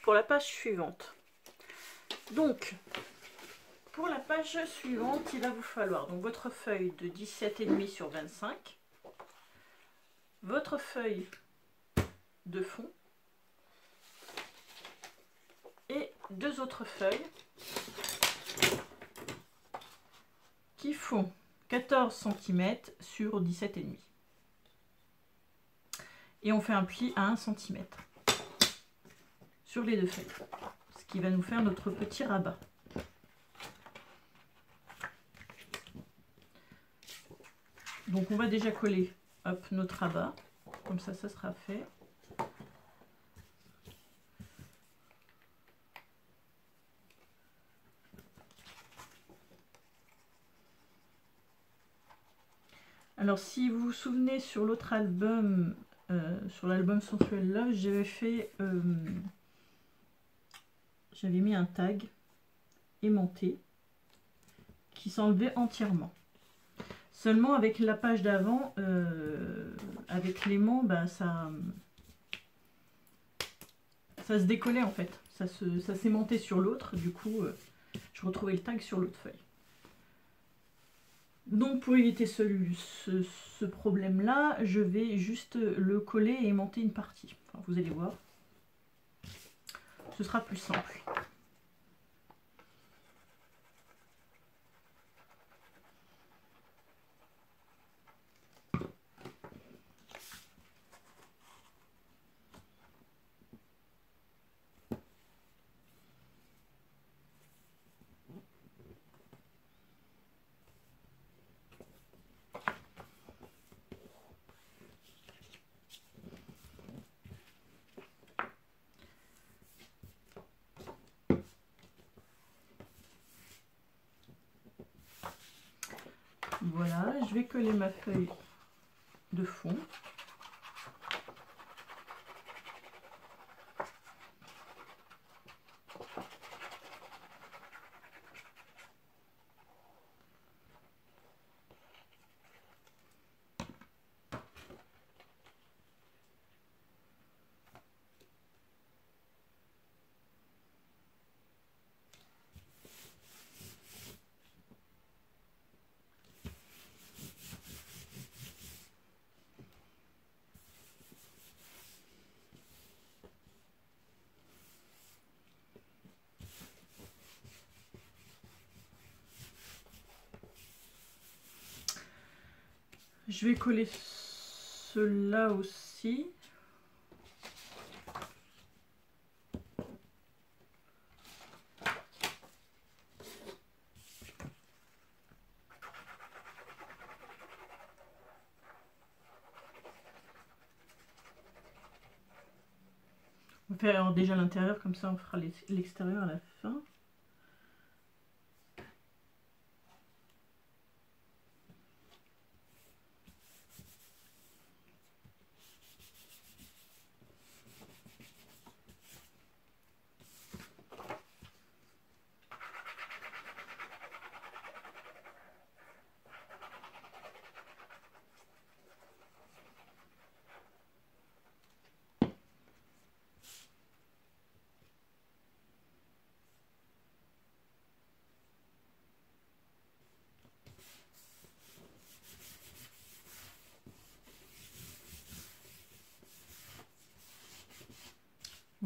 pour la page suivante. Donc, pour la page suivante, il va vous falloir donc votre feuille de 17,5 sur 25, votre feuille de fond et deux autres feuilles qui font 14 cm sur 17,5. Et on fait un pli à 1 cm sur les deux feuilles, ce qui va nous faire notre petit rabat. Donc on va déjà coller hop, notre rabat, comme ça sera fait. Alors si vous vous souvenez, sur l'autre album, sur l'album Sensuel Love, j'avais mis un tag aimanté qui s'enlevait entièrement. Seulement avec la page d'avant, avec l'aimant, bah, ça se décollait en fait. Ça s'aimantait sur l'autre, du coup je retrouvais le tag sur l'autre feuille. Donc pour éviter ce problème-là, je vais juste le coller et aimanter une partie. Enfin, vous allez voir, ce sera plus simple. Voilà, je vais coller ma feuille de fond. Je vais coller cela aussi. On va faire déjà l'intérieur, comme ça on fera l'extérieur à la fin.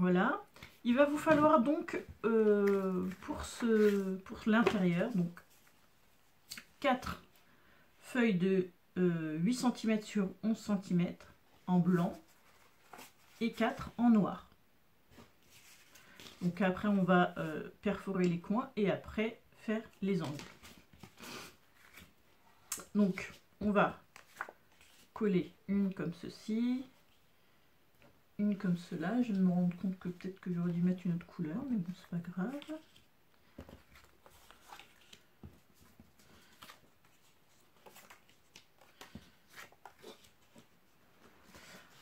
Voilà, il va vous falloir donc pour l'intérieur, donc 4 feuilles de 8 cm sur 11 cm en blanc et 4 en noir. Donc après on va perforer les coins et après faire les angles. Donc on va coller une comme ceci, une comme cela. Je me rends compte que peut-être que j'aurais dû mettre une autre couleur, mais bon, c'est pas grave.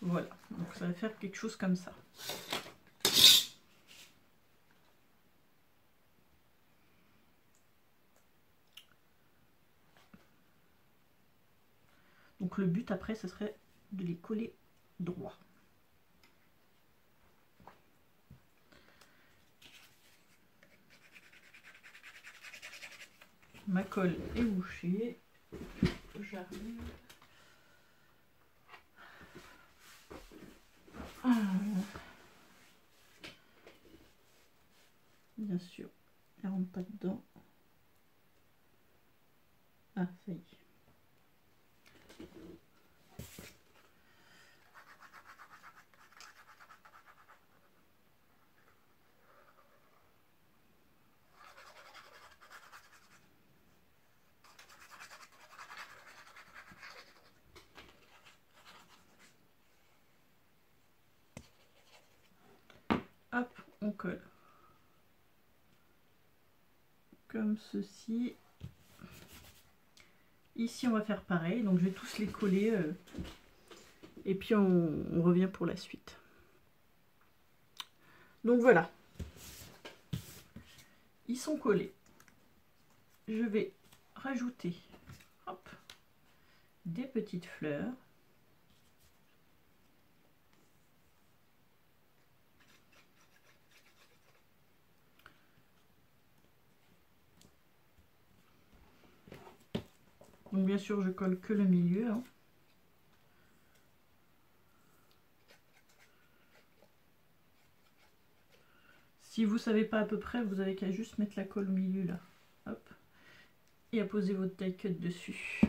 Voilà, donc ça va faire quelque chose comme ça. Donc le but après, ce serait de les coller droit. Ma colle est bouchée. J'arrive. Bien sûr, elle rentre pas dedans. Ah, ça y est. Hop, on colle. Comme ceci. Ici, on va faire pareil. Donc, je vais tous les coller. Et puis, on revient pour la suite. Donc, voilà. Ils sont collés. Je vais rajouter hop, des petites fleurs. Donc bien sûr, je colle que le milieu. Hein. Si vous savez pas à peu près, vous avez qu'à juste mettre la colle au milieu là. Hop. Et à poser votre die cut dessus.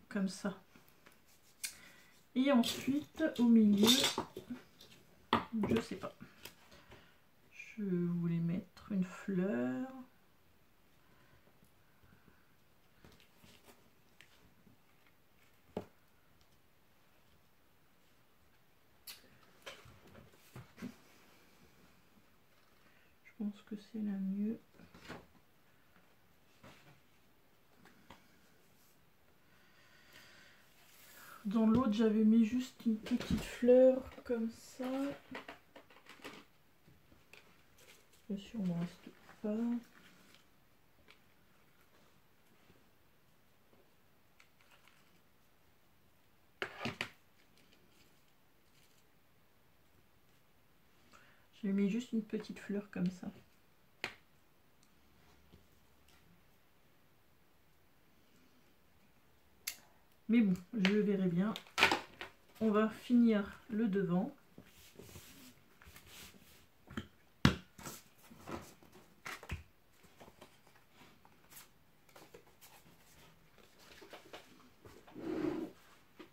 Comme ça. Et ensuite, au milieu, je sais pas. Je voulais mettre une fleur. Je pense que c'est la mieux. Dans l'autre, j'avais mis juste une petite fleur comme ça. Bien sûr, on ne reste pas. J'ai mis juste une petite fleur comme ça. Mais bon, je verrai bien. On va finir le devant.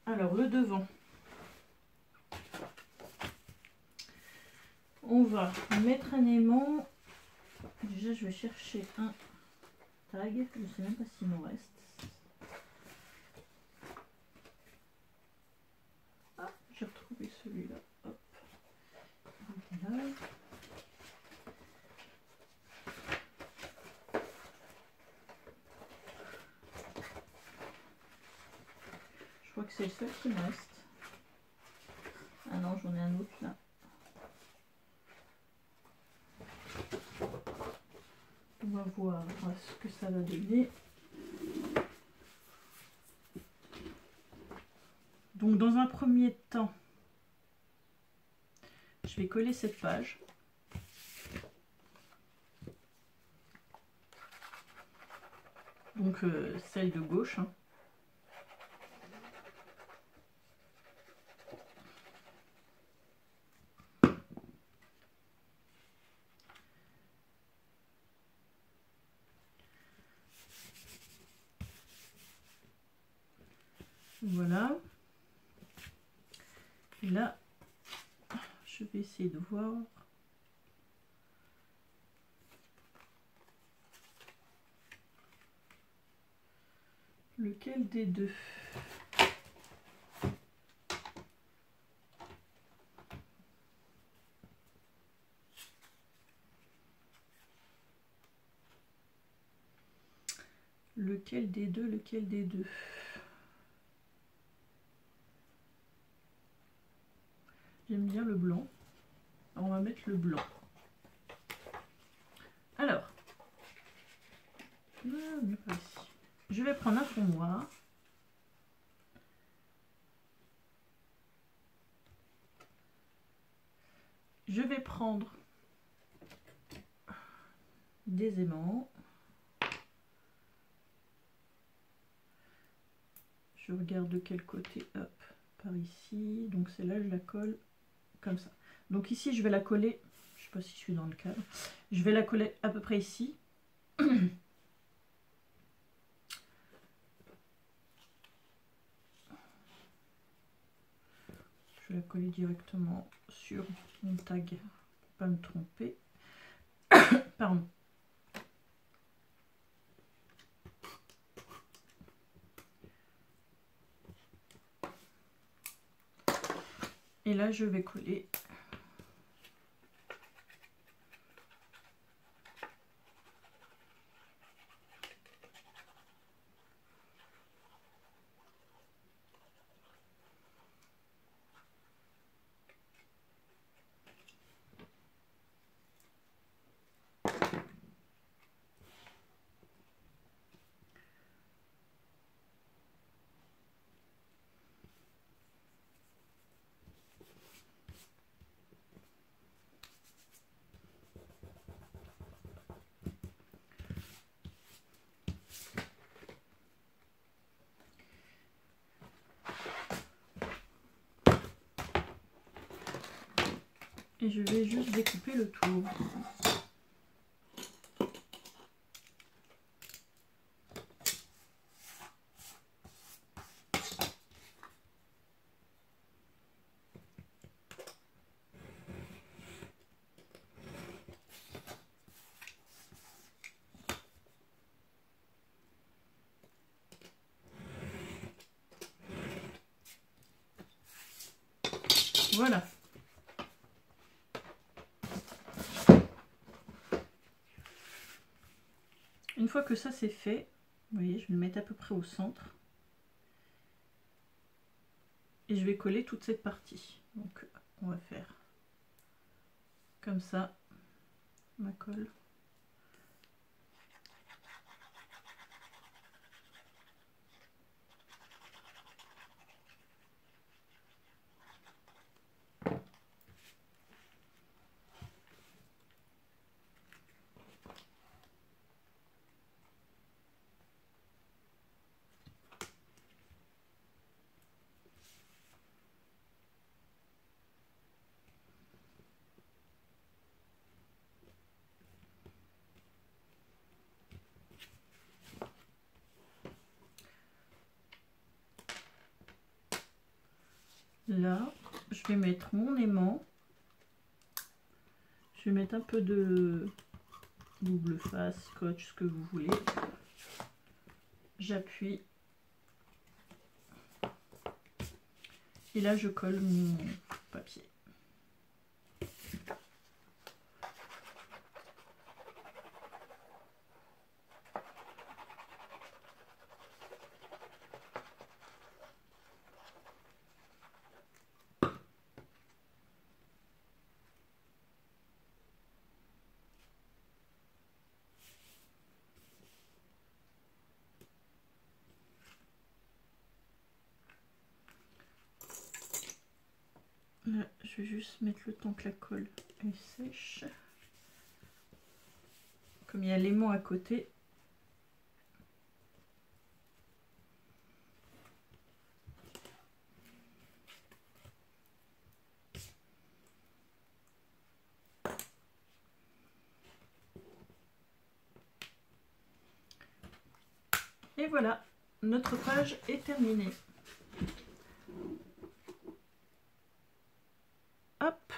Alors, le devant. On va mettre un aimant. Déjà, je vais chercher un tag. Je ne sais même pas s'il m'en reste. Ah, j'ai retrouvé celui-là. Hop. Voilà. Je crois que c'est le seul qui me reste. Ah non, j'en ai un autre là. On va voir ce que ça va donner. Donc dans un premier temps, je vais coller cette page. Donc celle de gauche. Hein. Voilà. Et là, je vais essayer de voir. Lequel des deux? Lequel des deux? Lequel des deux? J'aime bien le blanc. Alors, on va mettre le blanc. Alors, je vais prendre un fond noir. Je vais prendre des aimants. Je regarde de quel côté, hop, par ici. Donc celle-là, je la colle comme ça. Donc ici, je vais la coller, je sais pas si je suis dans le cadre, je vais la coller à peu près ici. Je vais la coller directement sur mon tag pour pas me tromper. Pardon. Et là, je vais coller. Et je vais juste découper le tour. Voilà. Une fois que ça c'est fait, vous voyez, je vais le mettre à peu près au centre. Et je vais coller toute cette partie. Donc on va faire comme ça, ma colle. Là, je vais mettre mon aimant. Je vais mettre un peu de double face, scotch, ce que vous voulez. J'appuie. Et là, je colle mon papier. Là, je vais juste mettre le temps que la colle elle sèche. Comme il y a l'aimant à côté. Et voilà, notre page est terminée. Hop,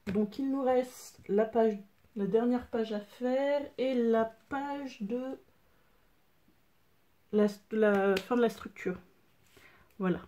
donc il nous reste la page, la dernière page à faire et la page de la fin de la structure. Voilà.